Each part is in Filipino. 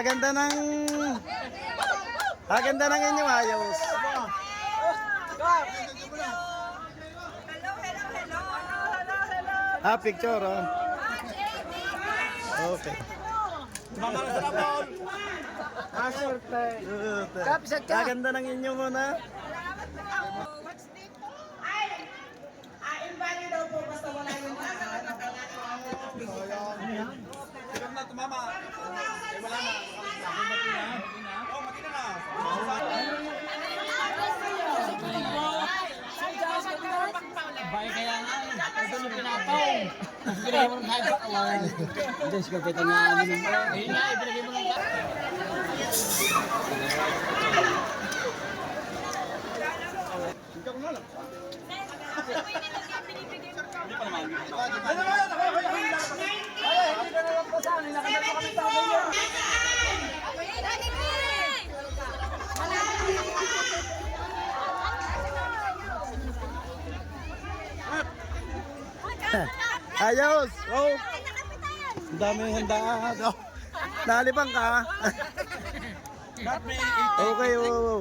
Ganda ng... Ganda ng inyong ayos. Picture, oh. Okay. Ganda ng inyong muna. Invite daw po basta wala yung Tumama. Wala na. Oh, makina na. Bae kaya nga, ito yung pinataw. Binigay mo ng kahit ba? Diyos ko, kita nga namin yung bae. Ayun nga, ibinigay mo ng kahit. Ikaw na lang. Ayos! Wow! Ang daming handaan. Oh. Nalibang ka. Okay, wow.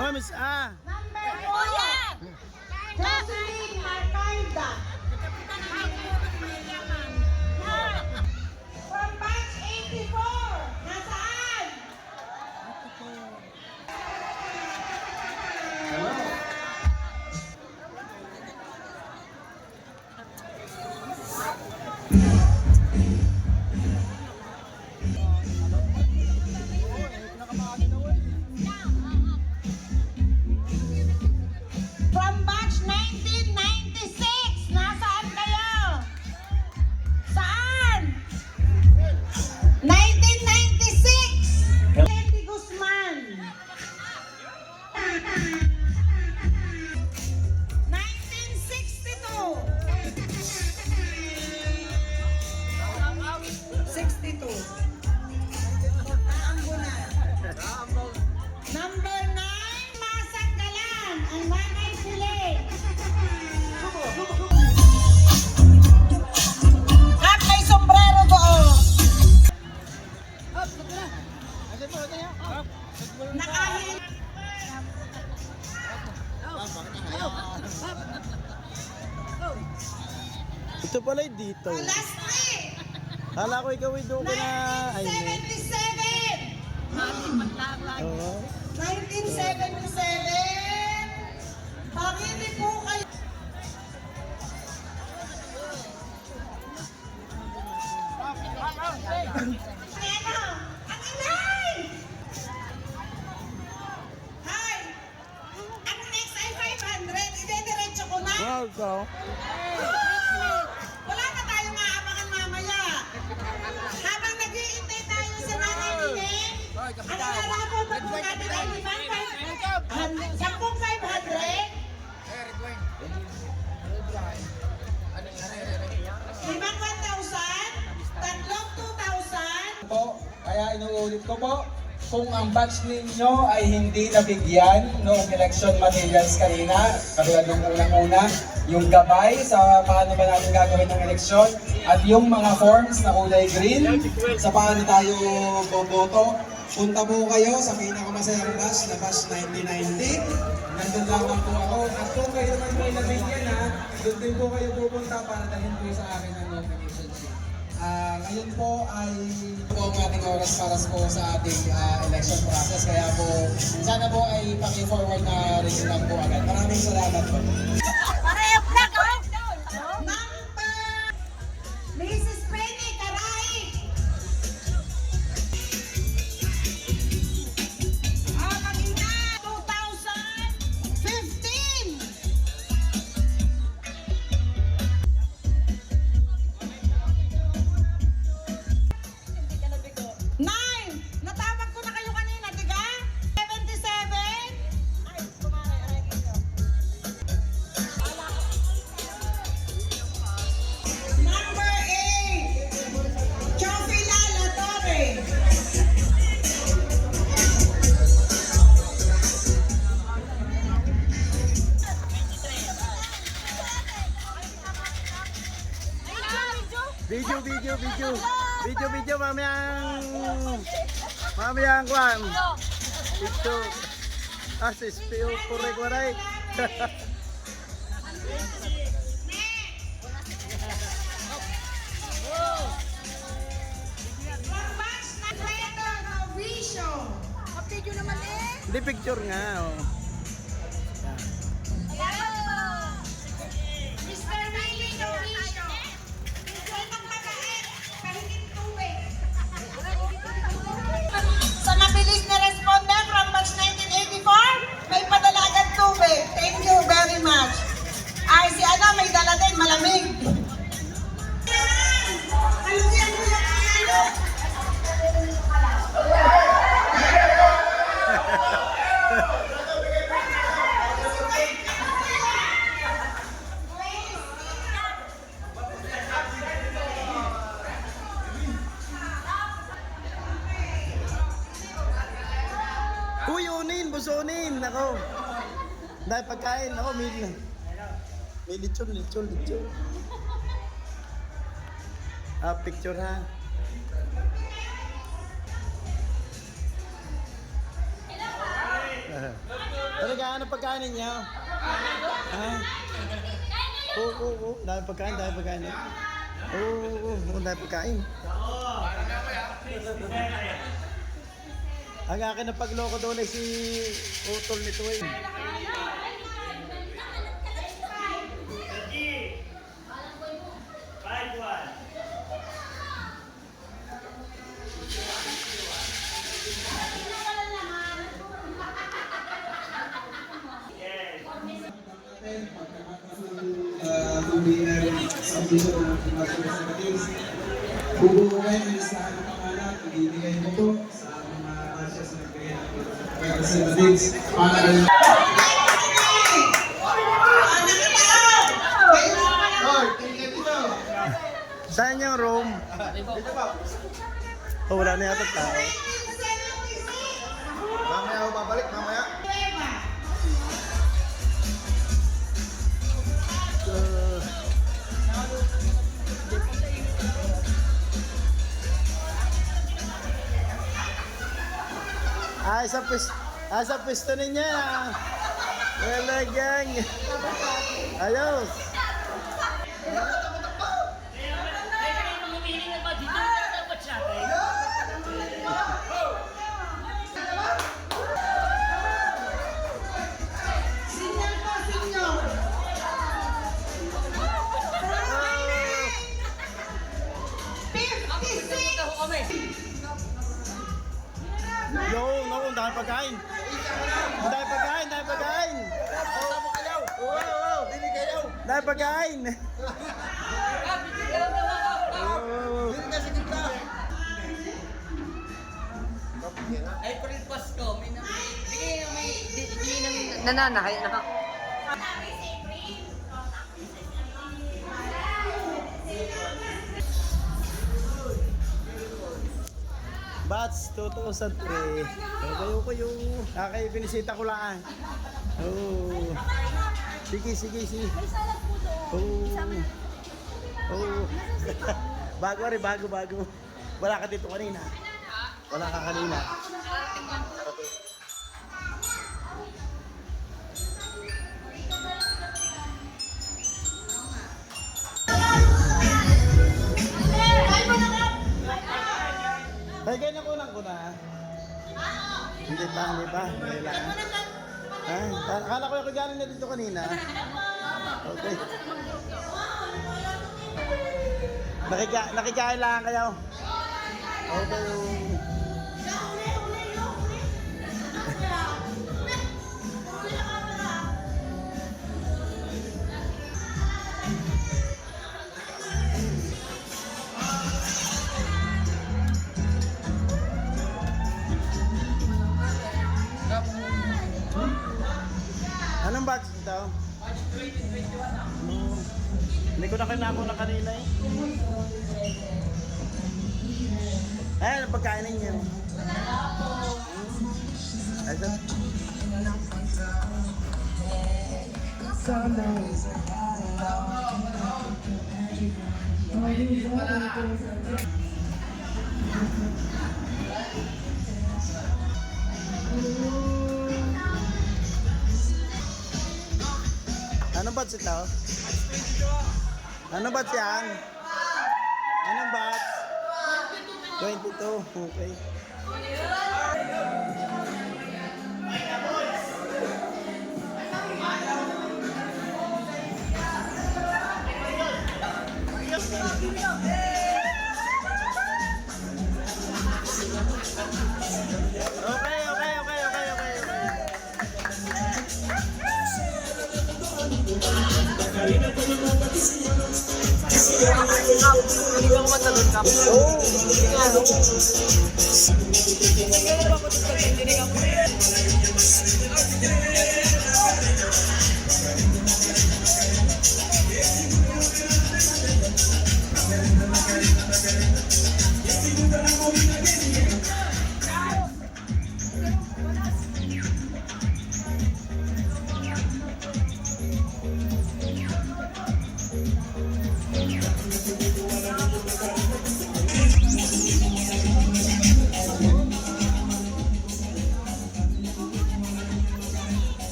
Oh, Miss A. Jocelyn Marcaida. From batch 84. Nasaan? From batch 1996. Nasaan kayo? Saan? 1996. Lady Guzman. 1962. 62. Number 9, Masanggalan, ang Nanay Sile. At may sombrero doon. Nakahin. Ito pala yung dito. Last 3. Hala ko ikaw ay doon ka na... Ay, 1977. oo. 1977. Pangiti po kayo. Ano? Ang inay! Hi! Ang next ay 500. Ide-diretso ko na. Wow, ikaw. Wala na tayong aabangan mamaya. Habang nag-iintay tayo sa Nanay Bining, ang ilalako pa po natin ay 10,500. Limang 1,000, tatlong 2,000. Po, kaya inuulit ko po, kung ang batch ninyo ay hindi nabigyan noong election materials kanina, katulad ng unang-una, yung gabay sa paano ba natin gagawin ng eleksyon, at yung mga forms na kulay green, sa paano tayo boboto, punta po kayo sa pinakamasayang batch na batch 1990. Nandun lamang po ako. At kung kayo naman po nabigyan ha, doon din po kayo pupunta para dalhin po sa akin ang nomination sheet. Ngayon po ay po ang ating oras para po sa ating election process. Kaya po, sana po ay paki-forward na rin lang po agad. Maraming salamat po. Parehab na ko! Number Mrs. Penny Caray. Kanina, 2015. Nine! Natawag ko na kayo kanina, diga? 77? Ay, kumare, aray ko. Video, mamayang kwan. Picture. Sis, piyo, pure kwaray. Hindi picture nga, oh. Mr. Willie Novicio. Huwag magpagait. Pahingin tubig. Sa mabilis na responder from batch 1984, may padala agad tubig. Thank you very much. Ay, si ano, may dala din, malamig. Kaluyan mo yung ano. Uy, unin, busunin. Ako. Dahil pagkain, ako, may lechon. Picture ha. Talaga, ano pagkain ninyo? Ha? Oo. Dahil pagkain. Oo, dahil pagkain. Ang akin na pagloko doon ay si Utol nito eh. Winner sa piso ng representatives. Bubuhay ang listahan ng pangalan, ibibigay mo po sa mga batches na nagbigay ng representatives para Saan yung room? Oh, wala na yata tao. Mamaya ako babalik, mamaya. Sa pwesto ninyo na. Wala gang. Ayos. Signal po, signal. Yo, no, dahil pagkain. Dahil pagkain. Wow, dili kayo. Dahil pagkain. Dili ka sa gitna. April Pasko, may nananakay na. Batch 2003. Kayo. Kakay binisita ko lang. Oh. Sige. Oh. Bago. Wala ka dito kanina. Wala ka kanina. Ay, ganyan ko na. Hindi pa. Kailangan. Akala ko yung galing na dito kanina. Okay. Nakikain lang kayo. Okay. Anong batch ito? Batch 2021. Hindi ko na kinako na kanina eh. Ayan, ang pagkain ninyo. Ayun. Anong batch ito? Anong batch yan? Anong batch? 22. Okay.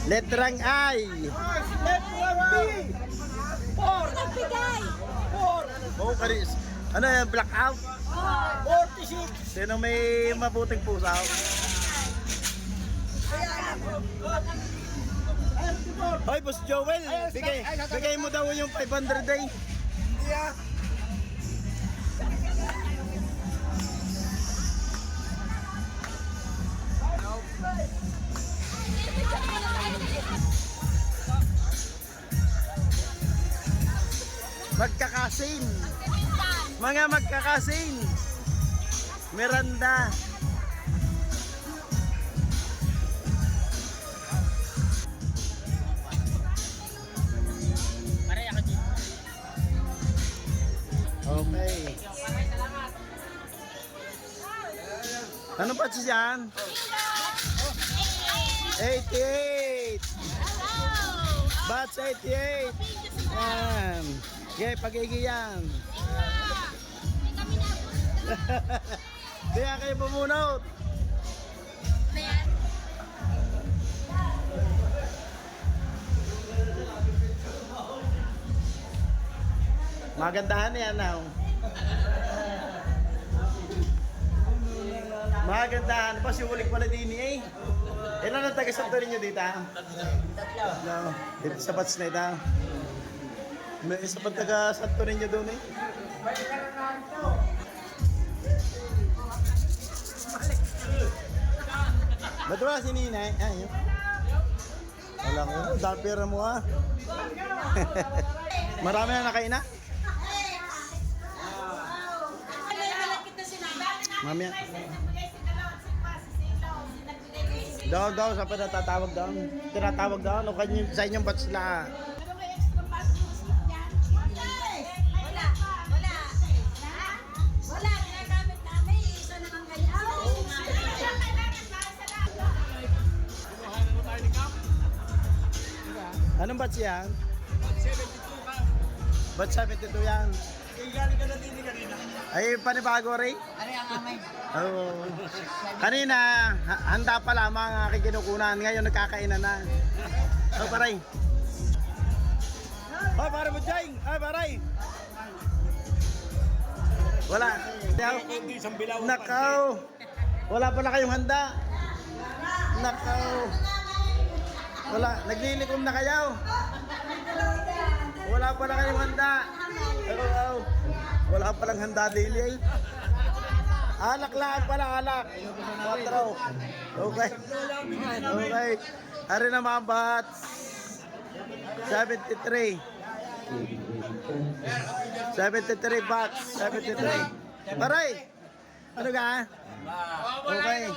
Letrang I. Oh, karis. Ano yan? Blackout? 46. Sino may mabuting pusa? Hoy, Boss Joel. Bigay mo daw yung 500 day. Magkakasin. Mga magkakasin. Miranda. Okay. Ano pa siya? 88. Batch 88. Yan. Okay, pag-igiyan. Kaya kayo pumunot. Magandahan yan now. Magandahan. Pas yung ulik pala din eh. Ilan ang taga-santo ninyo dito? Tatlo. Dito sa batch na ito. May isa pa taga-santo ninyo doon eh. Ba't wala si Ninay? Ayun. Wala ko. Dahil pera mo ah. Marami na nakain na? Mamaya. Daw, sa pa natatawag daw. Tinatawag daw. Ano kanyo sa inyong batch na? Anong batch yan? Batch 72 yan. Galing ka na din kanina. Ay, panibago rin? Ano yung amay? Oo. Kanina, handa pa lamang ang aking kinukunan. Ngayon nagkakainan na. Oh, paray. Oh, pare mo, Jeng. Ay, paray. Wala. Nakaw. Wala pala kayong handa. Nakaw. Wala. Naglilikom na kayo. Wala pala kayong handa. Pero wala palang handa dili. Alak lang pala, alak. 4. Okay. Okay. Ari na mga bats. 73. 73 bucks. 73. Baray. Ano ka? Okay.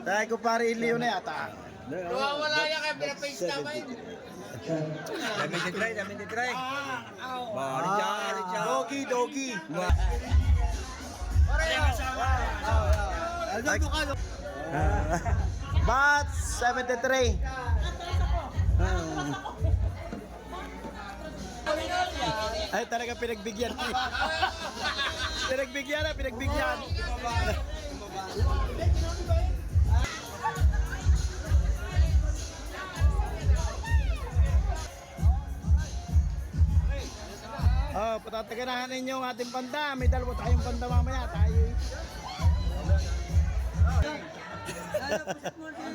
Tayo ko pare iliw na yata. Wala yan kaya pinapage namin. 73. Doggy, doggy. Bats 73. Ay talaga pinagbigyan. Pinagbigyan na, pinagbigyan. Oh, patataganahan ninyo ang ating panda. May dalawa tayong panda mamaya. Tayo.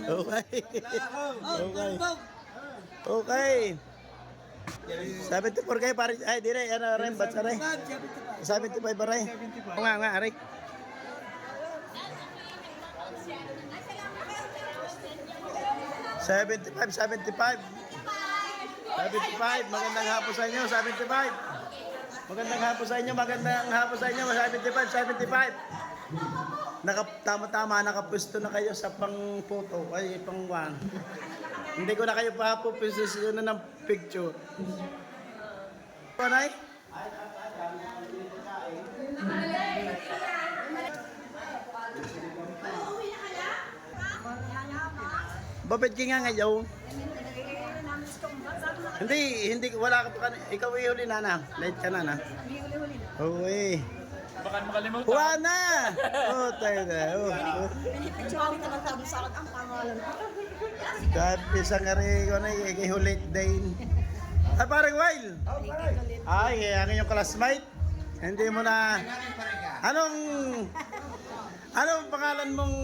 Okay. Okay. Okay. 74 kayo pare. Ay, dire. Ano rin? Ba't sa rin? 75 ba rin? Oo nga, Arik. $75. Magandang hapon sa inyo, 75. Magandang hapon sa inyo, magandang hapon sa inyo, 75. Tama-tama, nakapwesto na kayo sa pang-photo, ay pang-one. Hindi ko na kayo papuposisyon na ng picture. Panay? Babad ka nga ngayon. Hindi, wala ka pa kanina. Ikaw ihuli na na. Late ka na na. Uy. Baka makalimutan. Juana! Oh, tayo na. Pinipicturean ka lang sabi sa akin ang pangalan ko. Kahit isang ari ko na ikihulit din. Ay, parang Wild. Ay, ang inyong classmate. Hindi mo na... Anong pangalan mong...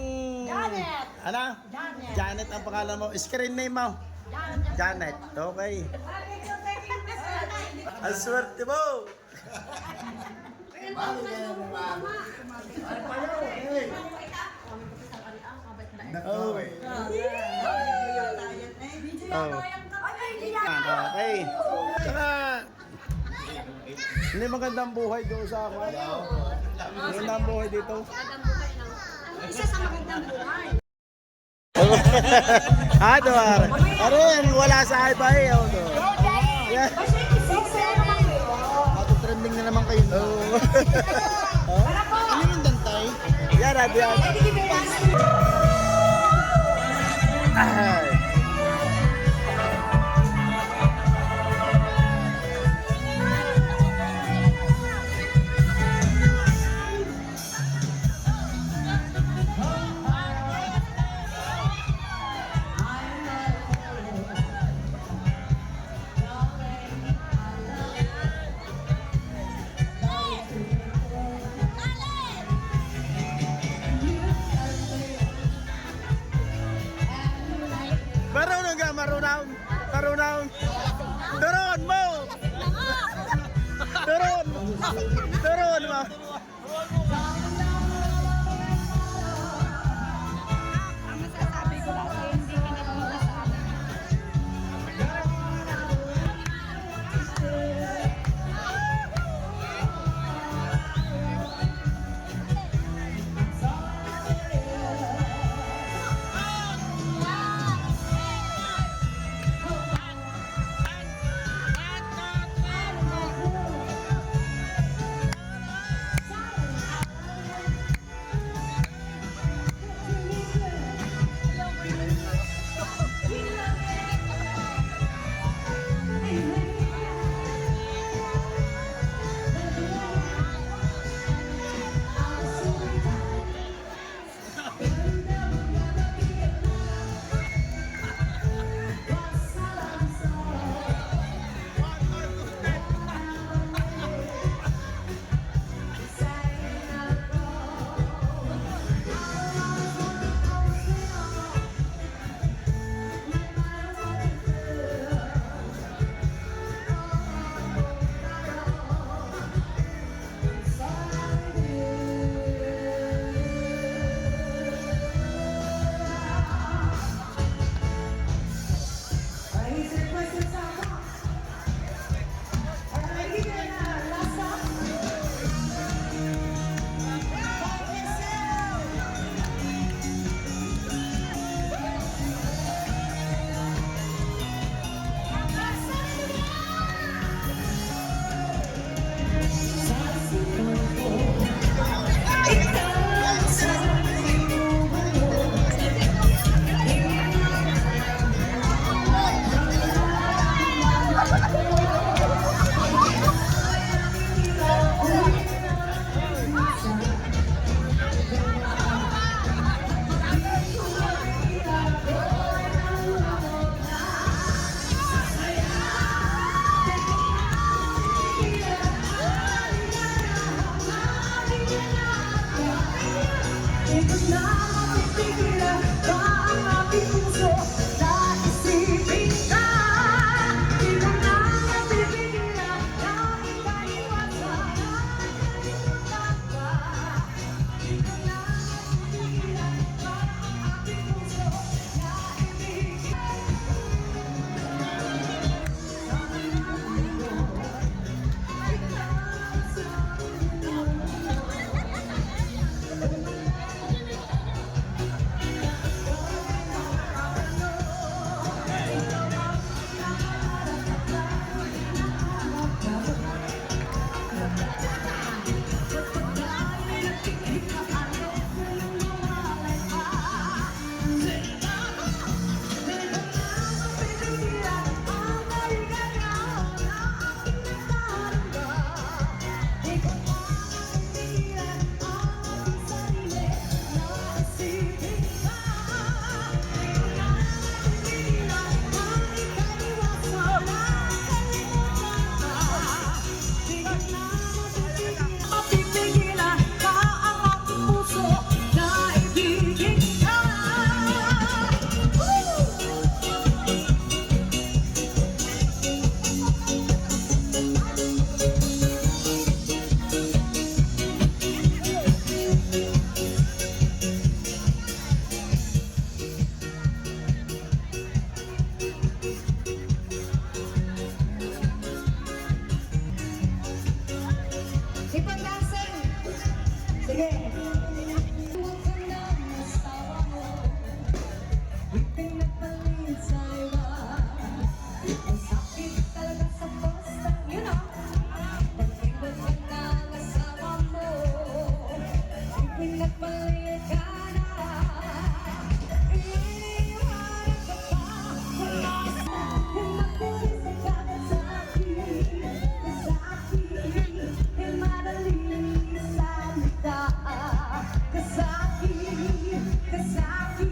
Janet. Ano? Janet ang pangalan mo. Screen name mo. Janet. Okay. Ang swerte mo. Oh. Oh. Okay. Saka, hindi magandang buhay doon sa ako. Magandang buhay dito. Isa sa magandang buhay. Ador. Arin, wala sa iBay. Yeah. Trending na naman kayo. Ano yung dantay? Yan, yan. Ay. Marunong. Turun mo. Turun mo. Ang masasabi ko lang sa'yo, hindi ka nagmamasabi. Sige. Huwag ka na masawa mo. Ipinagpalit sa iba. Ang sakit talaga sa posta, you know. Pag-ibig ka na ang asawa mo. Ipinagpalit ka na. Iniiwanan ka pa. Wala sa makulis ka sa akin. Sa akin. Madaling salita. Kasaki. Kasaki.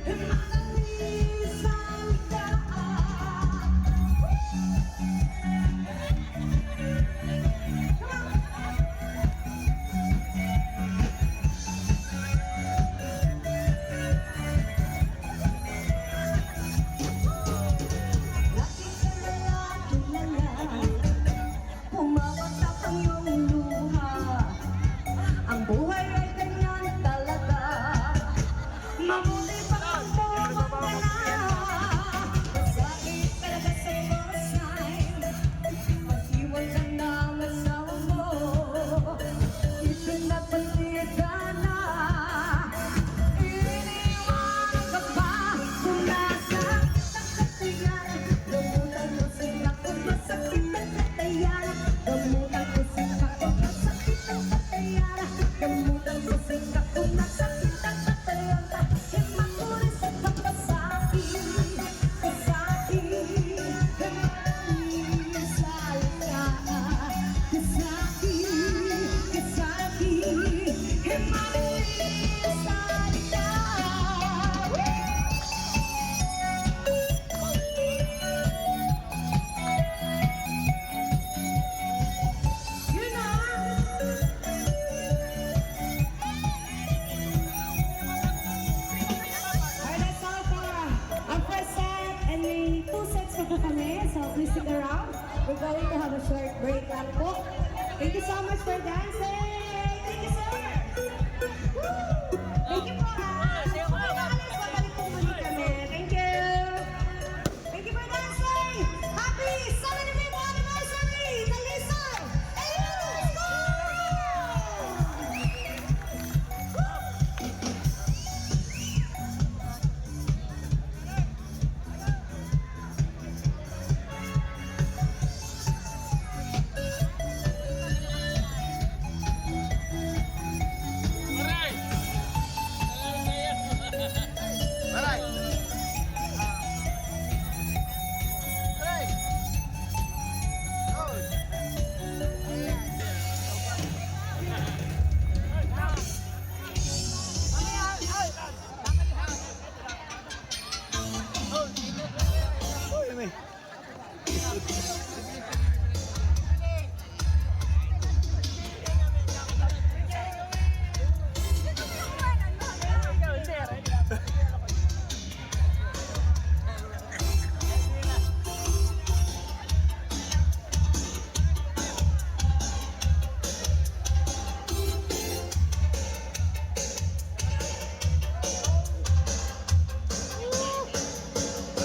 Madaling salita. Lagi ka na lang kilala. Pumawasak ang iyong luha. Ang buhay ay ganyan talaga. Mabuti pa ang bumabang ka na. Masakit talaga sa first time. Pag-iwan ka na ang asawa mo. Ipinagpalit ka na. Iniiwanan ka pa. Kung nasa katiyan. Gamutan mo sila kung masakit ang katayan. Gamutan mo sila kung masakit ang katayan. Gamutan mo sila kung masakit ang katayan. Himakulis at magpasakit. Kasakit. Madaling salita. Kasakit. Kasakit. Madaling salita. You know. Alright, that's all for our first set and may 2 sets na po kami. So please stick around. We're going to have a short break lang po. Thank you so much for dancing. Thank you, sir. Woo! Thank you po, ha. Alis, babalik po muli kami. Thank you. Thank you for dancing. Happy 75th anniversary, Talisay. Ayun, let's go!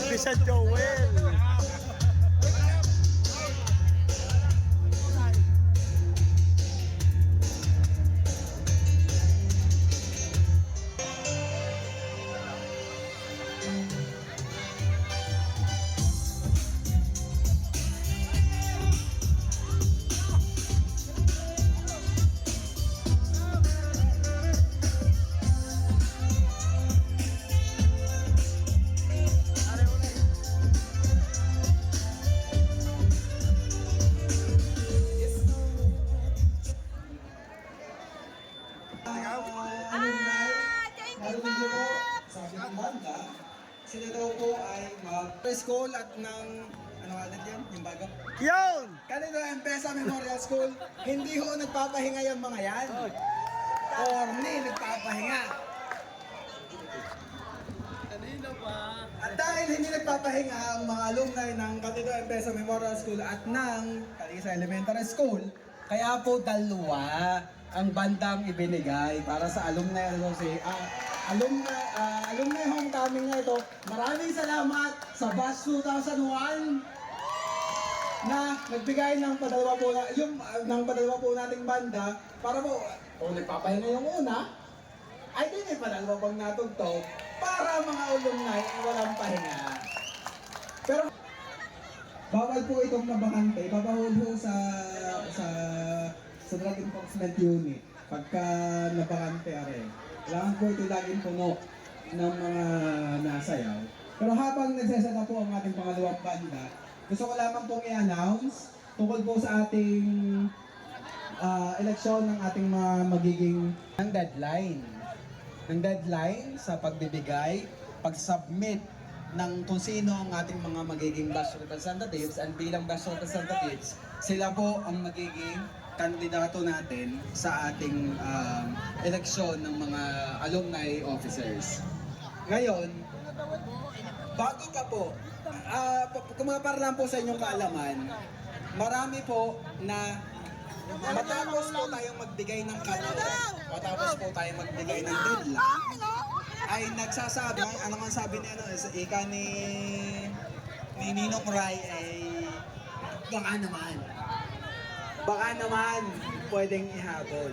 Bisa Joel. Sila daw po ay mag-school at ng, ano agad yan, yung bago? Yun! Kanino Empesa Memorial School, hindi ho nagpapahinga yung mga yan. Corny, nagpapahinga. Kanina pa. At dahil hindi nagpapahinga ang mga alumni ng Candido Empesa Memorial School at ng Calisa Elementary School, kaya po dalawa ang bandang ibinigay para sa alumni alumni homecoming na ito. Maraming salamat sa Batch 2001 na nagbigay ng padalawa po nating banda para po Kung nagpapahinga yung una, ay din ay panangwa pang natugtog para mga alumni ay walang pahinga. Pero bawal po itong mabakante, babahol po sa drug enforcement unit pagka nabakante are. Kailangan po ito laging puno ng mga nasayaw. Pero habang nagsasada po ang ating pangalawang banda, gusto ko lamang pong i-announce tungkol po sa ating eleksyon ng ating mga magiging deadline. Ang deadline sa pagbibigay, pag-submit ng kung sino ang ating mga magiging batch representatives, and bilang batch representatives, sila po ang magiging kandidato natin sa ating eleksyon ng mga alumni officers. Ngayon, bago pa po, kumapar lang po sa inyong kaalaman, marami po na matapos po tayong magbigay ng cut-off, matapos po tayong magbigay ng deadline, ay nagsasabi, ano nga sabi ni ika ni Ninong Rai ay baka naman pwedeng ihabol.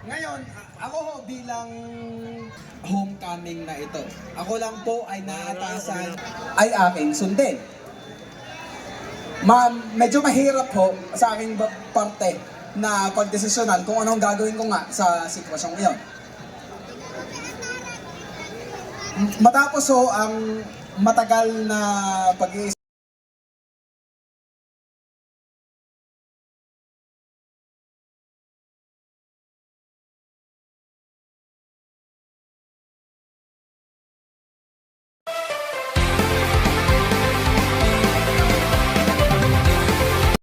Ngayon, ako ho bilang homecoming na ito, ako lang po ay naatasan ay aking sundin. Medyo mahirap ho sa aking parte na pagdesisyonan kung anong gagawin ko nga sa sitwasyong iyon. Matapos ho ang matagal na pag-iisip